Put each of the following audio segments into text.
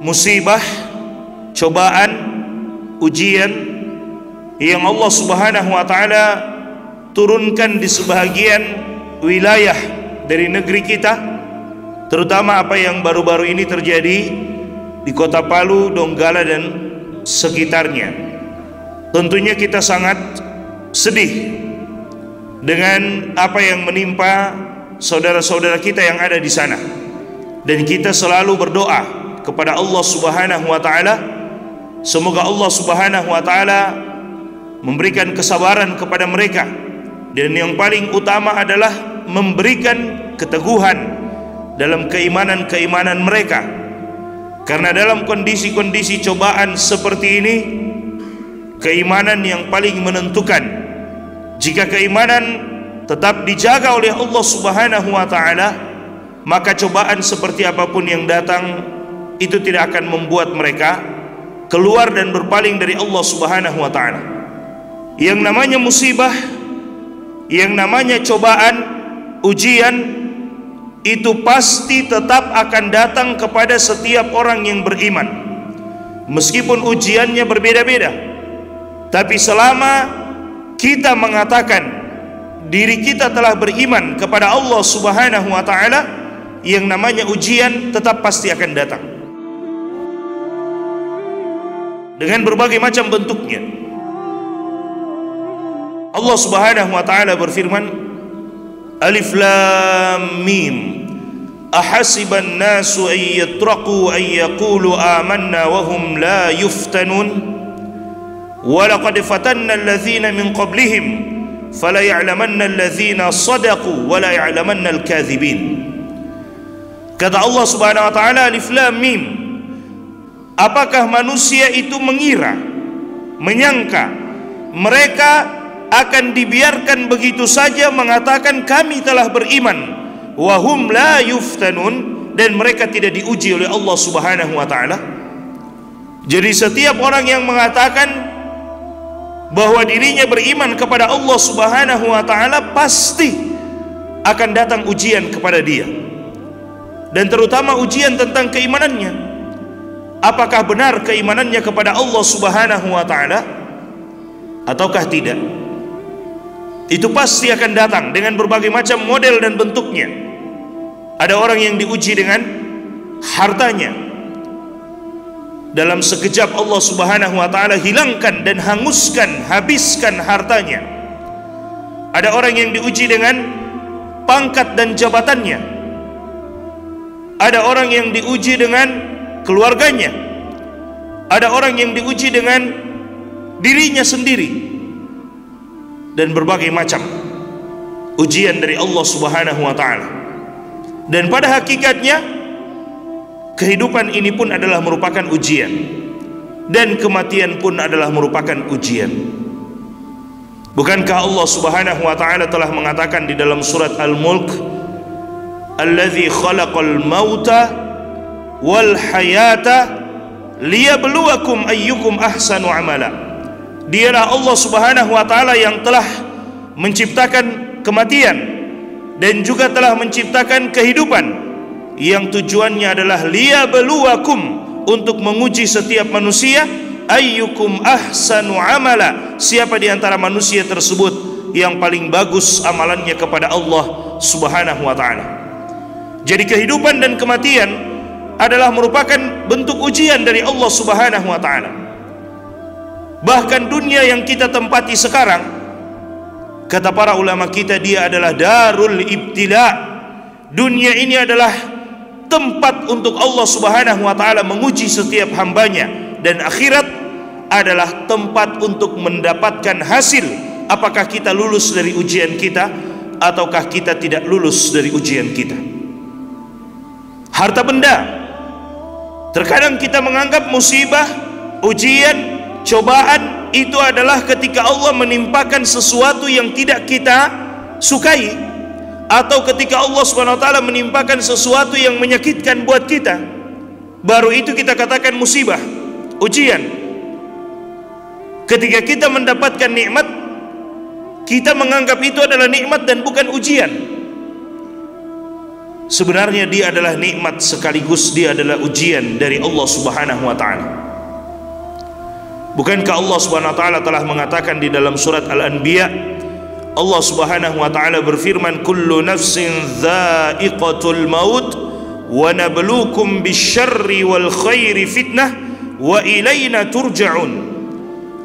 musibah, cobaan, ujian yang Allah Subhanahu wa taala turunkan di sebahagian wilayah dari negeri kita, terutama apa yang baru-baru ini terjadi di Kota Palu, Donggala dan sekitarnya. Tentunya kita sangat sedih dengan apa yang menimpa saudara-saudara kita yang ada di sana, dan kita selalu berdoa kepada Allah Subhanahu wa taala, semoga Allah Subhanahu wa taala memberikan kesabaran kepada mereka, dan yang paling utama adalah memberikan keteguhan dalam keimanan-keimanan mereka, karena dalam kondisi-kondisi cobaan seperti ini, keimanan yang paling menentukan. Jika keimanan tetap dijaga oleh Allah Subhanahu wa taala, maka cobaan seperti apapun yang datang itu tidak akan membuat mereka keluar dan berpaling dari Allah Subhanahu wa taala. Yang namanya musibah, yang namanya cobaan, ujian, itu pasti tetap akan datang kepada setiap orang yang beriman. Meskipun ujiannya berbeda-beda, tapi selama kita mengatakan diri kita telah beriman kepada Allah Subhanahu wa taala, yang namanya ujian tetap pasti akan datang dengan berbagai macam bentuknya. Allah Subhanahu wa taala berfirman, Alif Lam Mim, ahasiban nasu an yatraqu an yaqulu amanna wa hum la yuftanun, walaqad fatanna alladhina min qablihim fala ya'lamanna alladhina sadaqu wala ya'lamanna al-kadhibin. Kata Allah Subhanahu wa taala, Alif Lam Mim, apakah manusia itu mengira, menyangka mereka akan dibiarkan begitu saja mengatakan kami telah beriman, wa hum la yuftanun, dan mereka tidak diuji oleh Allah Subhanahu wa taala? Jadi setiap orang yang mengatakan bahwa dirinya beriman kepada Allah Subhanahu wa taala, pasti akan datang ujian kepada dia, dan terutama ujian tentang keimanannya. Apakah benar keimanannya kepada Allah Subhanahu wa taala ataukah tidak? Itu pasti akan datang dengan berbagai macam model dan bentuknya. Ada orang yang diuji dengan hartanya, dalam sekejap Allah Subhanahu wa taala hilangkan dan hanguskan, habiskan hartanya. Ada orang yang diuji dengan pangkat dan jabatannya. Ada orang yang diuji dengan keluarganya. Ada orang yang diuji dengan dirinya sendiri, dan berbagai macam ujian dari Allah Subhanahu wa taala. Dan pada hakikatnya kehidupan ini pun adalah merupakan ujian, dan kematian pun adalah merupakan ujian. Bukankah Allah Subhanahu wa taala telah mengatakan di dalam surat Al-Mulk, Allazi khalaqal mauta wal hayata liyabluwakum ayyukum ahsanu amala. Dialah Allah Subhanahu wa taala yang telah menciptakan kematian dan juga telah menciptakan kehidupan, yang tujuannya adalah liyabluwakum, untuk menguji setiap manusia, ayyukum ahsanu amala, siapa di antara manusia tersebut yang paling bagus amalannya kepada Allah Subhanahu wa taala. Jadi kehidupan dan kematian adalah merupakan bentuk ujian dari Allah Subhanahu wa taala. Bahkan dunia yang kita tempati sekarang, kata para ulama kita, dia adalah darul ibtila. Dunia ini adalah tempat untuk Allah Subhanahu wa taala menguji setiap hambanya, dan akhirat adalah tempat untuk mendapatkan hasil, apakah kita lulus dari ujian kita ataukah kita tidak lulus dari ujian kita. Harta benda, terkadang kita menganggap musibah, ujian, cobaan itu adalah ketika Allah menimpakan sesuatu yang tidak kita sukai, atau ketika Allah Subhanahu wa taala menimpakan sesuatu yang menyakitkan buat kita, baru itu kita katakan musibah, ujian. Ketika kita mendapatkan nikmat, kita menganggap itu adalah nikmat dan bukan ujian. sebenarnya dia adalah nikmat sekaligus dia adalah ujian dari Allah Subhanahu wa taala. Bukankah Allah Subhanahu wa taala telah mengatakan di dalam surat Al-Anbiya, Allah Subhanahu wa taala berfirman, kullu nafsin dha'iqatul maut wa nabluukum bisyarri wal khairi fitnah wa ilaina turja'un.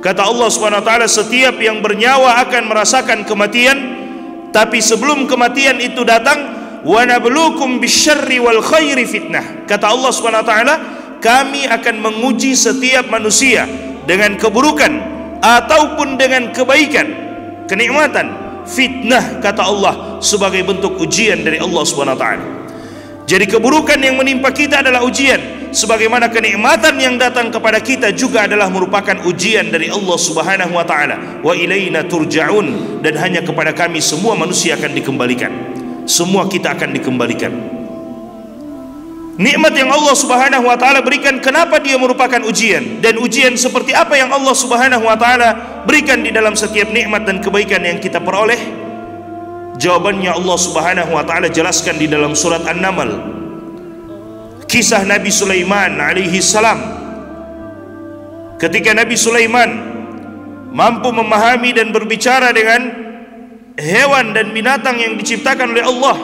Kata Allah Subhanahu wa taala, setiap yang bernyawa akan merasakan kematian, tapi sebelum kematian itu datang, wa nabluukum bisyarri wal khairi fitnah. Kata Allah Subhanahu wa taala, kami akan menguji setiap manusia dengan keburukan ataupun dengan kebaikan, kenikmatan, fitnah, kata Allah, sebagai bentuk ujian dari Allah Subhanahu wa taala. Jadi keburukan yang menimpa kita adalah ujian, sebagaimana kenikmatan yang datang kepada kita juga adalah merupakan ujian dari Allah Subhanahu wa taala. Wa ilaina turja'un, dan hanya kepada kami semua manusia akan dikembalikan. Semua kita akan dikembalikan. Nikmat yang Allah Subhanahu wa taala berikan, kenapa dia merupakan ujian? Dan ujian seperti apa yang Allah Subhanahu wa taala berikan di dalam setiap nikmat dan kebaikan yang kita peroleh? Jawabannya Allah Subhanahu wa taala jelaskan di dalam surat An-Naml. Kisah Nabi Sulaiman alaihi salam. Ketika Nabi Sulaiman mampu memahami dan berbicara dengan hewan dan binatang yang diciptakan oleh Allah,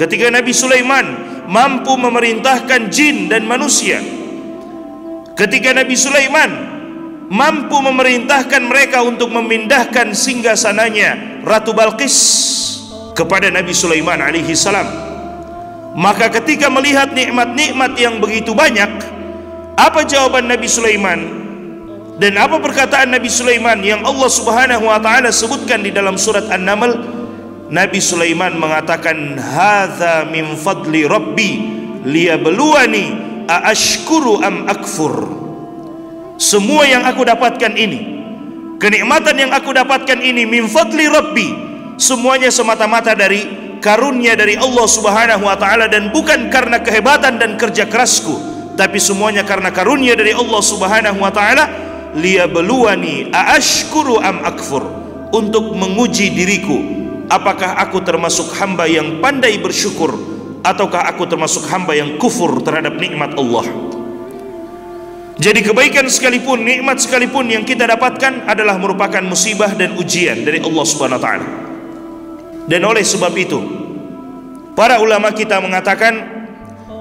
ketika Nabi Sulaiman mampu memerintahkan jin dan manusia, ketika Nabi Sulaiman mampu memerintahkan mereka untuk memindahkan singgasananya Ratu Balqis kepada Nabi Sulaiman alaihi salam, maka ketika melihat nikmat-nikmat yang begitu banyak, apa jawaban Nabi Sulaiman dan apa perkataan Nabi Sulaiman yang Allah Subhanahu wa taala sebutkan di dalam surat An-Naml? Nabi Sulaiman mengatakan, hadza min fadli rabbi liyabluwani aashkuru am akfur. Semua yang aku dapatkan ini, kenikmatan yang aku dapatkan ini, min fadli rabbi, semuanya semata-mata dari karunia dari Allah Subhanahu wa taala, dan bukan karena kehebatan dan kerja kerasku, tapi semuanya karena karunia dari Allah Subhanahu wa taala. Liyabluwani aashkuru am akfur, untuk menguji diriku, apakah aku termasuk hamba yang pandai bersyukur ataukah aku termasuk hamba yang kufur terhadap nikmat Allah. Jadi kebaikan sekalipun, nikmat sekalipun yang kita dapatkan adalah merupakan musibah dan ujian dari Allah Subhanahu wa taala. Dan oleh sebab itu, para ulama kita mengatakan,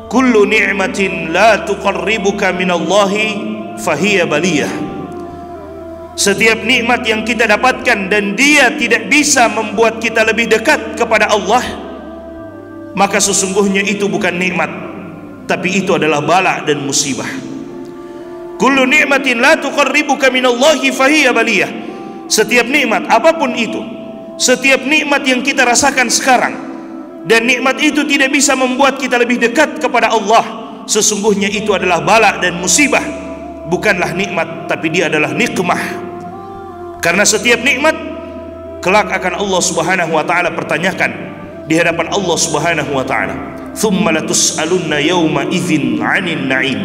kullu ni'matin la tuqarribuka minallahi fahiya baliyah. Setiap nikmat yang kita dapatkan dan dia tidak bisa membuat kita lebih dekat kepada Allah, maka sesungguhnya itu bukan nikmat, tapi itu adalah bala dan musibah. Kullu ni'matin la tuqarribuka minallahi fahiya baliyah. Setiap nikmat apapun itu, setiap nikmat yang kita rasakan sekarang, dan nikmat itu tidak bisa membuat kita lebih dekat kepada Allah, sesungguhnya itu adalah bala dan musibah, bukanlah nikmat, tapi dia adalah nikmah. Karena setiap nikmat kelak akan Allah Subhanahu wa taala pertanyakan di hadapan Allah Subhanahu wa taala. Tsumma latus'alunna yauma idzin 'anil na'im.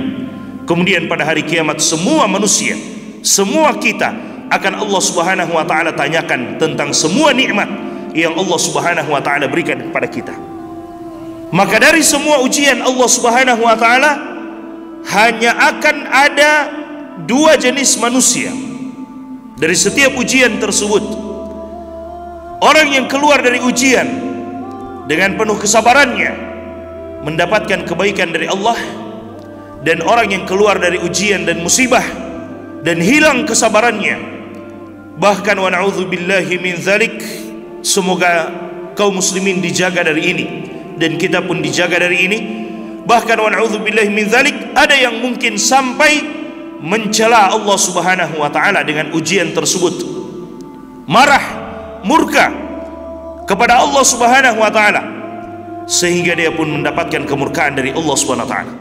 Kemudian pada hari kiamat semua manusia, semua kita akan Allah Subhanahu wa taala tanyakan tentang semua nikmat yang Allah Subhanahu wa taala berikan kepada kita. Maka dari semua ujian Allah Subhanahu wa taala hanya akan ada dua jenis manusia. Dari setiap ujian tersebut, orang yang keluar dari ujian dengan penuh kesabarannya mendapatkan kebaikan dari Allah, dan orang yang keluar dari ujian dan musibah dan hilang kesabarannya, bahkan wa na'udzubillahi min dzalik, semoga kaum muslimin dijaga dari ini dan kita pun dijaga dari ini, bahkan wa na'udzubillahi min dzalik, ada yang mungkin sampai mencela Allah Subhanahu wa taala dengan ujian tersebut, marah, murka kepada Allah Subhanahu wa taala, sehingga dia pun mendapatkan kemurkaan dari Allah Subhanahu wa taala.